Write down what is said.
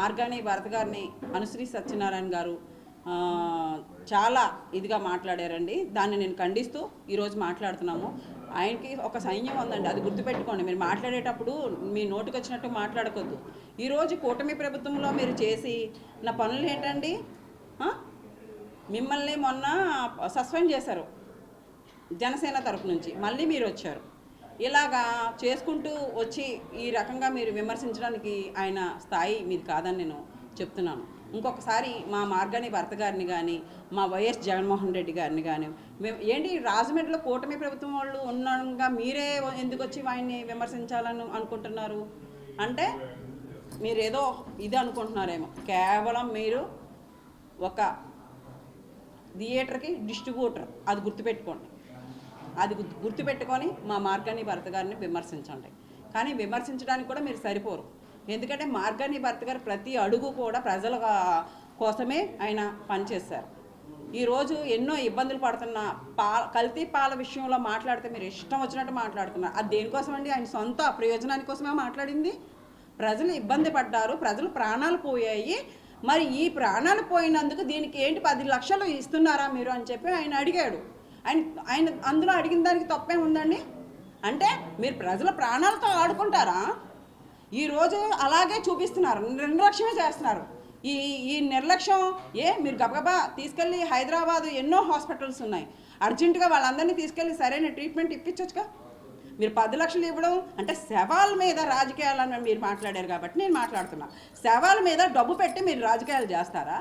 మార్గాని భరత్ గారిని అనుశ్రీ సత్యనారాయణ గారు చాలా ఇదిగా మాట్లాడారండి. దాన్ని నేను ఖండిస్తూ ఈరోజు మాట్లాడుతున్నాము. ఆయనకి ఒక సైన్యం ఉందండి, అది గుర్తుపెట్టుకోండి. మీరు మాట్లాడేటప్పుడు మీ నోటికి వచ్చినట్టు మాట్లాడకొద్దు. ఈరోజు కూటమి ప్రభుత్వంలో మీరు చేసి నా పనులు ఏంటండి? మిమ్మల్ని మొన్న సస్పెండ్ చేశారు జనసేన తరఫు నుంచి, మళ్ళీ మీరు వచ్చారు. ఇలాగా చేసుకుంటూ వచ్చి ఈ రకంగా మీరు విమర్శించడానికి ఆయన స్థాయి మీది కాదని నేను చెప్తున్నాను. ఇంకొకసారి మా మార్గాని భరత్ గారిని కానీ, మా వైఎస్ జగన్మోహన్ రెడ్డి గారిని కానీ, ఏంటి రాజమండ్రిలో కూటమి ప్రభుత్వం వాళ్ళు ఉండగా మీరే ఎందుకు వచ్చి ఆయన్ని విమర్శించాలని అనుకుంటున్నారు? అంటే మీరేదో ఇది అనుకుంటున్నారేమో. కేవలం మీరు ఒక థియేటర్కి డిస్ట్రిబ్యూటర్, అది గుర్తుపెట్టుకోండి. అది గుర్తుపెట్టుకొని మా మార్గాని భరత్ గారిని విమర్శించండి. కానీ విమర్శించడానికి కూడా మీరు సరిపోరు. ఎందుకంటే మార్గాని భరత్ గారు ప్రతి అడుగు కూడా ప్రజల కోసమే ఆయన పనిచేశారు. ఈరోజు ఎన్నో ఇబ్బందులు పడుతున్న కల్తీ పాల విషయంలో మాట్లాడితే మీరు ఇష్టం వచ్చినట్టు మాట్లాడుతున్నారు. అది దేనికోసం అండి? ఆయన సొంత ప్రయోజనాని కోసమే మాట్లాడింది. ప్రజలు ఇబ్బంది పడ్డారు, ప్రజలు ప్రాణాలు పోయాయి. మరి ఈ ప్రాణాలు పోయినందుకు దీనికి ఏంటి 10 లక్షలు ఇస్తున్నారా మీరు అని చెప్పి ఆయన అడిగాడు. ఆయన అందులో అడిగిన దానికి తప్పే ఉందండి? అంటే మీరు ప్రజల ప్రాణాలతో ఆడుకుంటారా? ఈరోజు అలాగే చూపిస్తున్నారు, నిర్లక్ష్యమే చేస్తున్నారు. ఈ నిర్లక్ష్యం మీరు గబగబా తీసుకెళ్ళి హైదరాబాదు ఎన్నో హాస్పిటల్స్ ఉన్నాయి, అర్జెంటుగా వాళ్ళందరినీ తీసుకెళ్ళి సరైన ట్రీట్మెంట్ ఇప్పించవచ్చుగా. మీరు 10 లక్షలు ఇవ్వడం అంటే శవాల మీద రాజకీయాలని మీరు మాట్లాడారు కాబట్టి నేను మాట్లాడుతున్నా. శవాల మీద డబ్బు పెట్టి మీరు రాజకీయాలు చేస్తారా?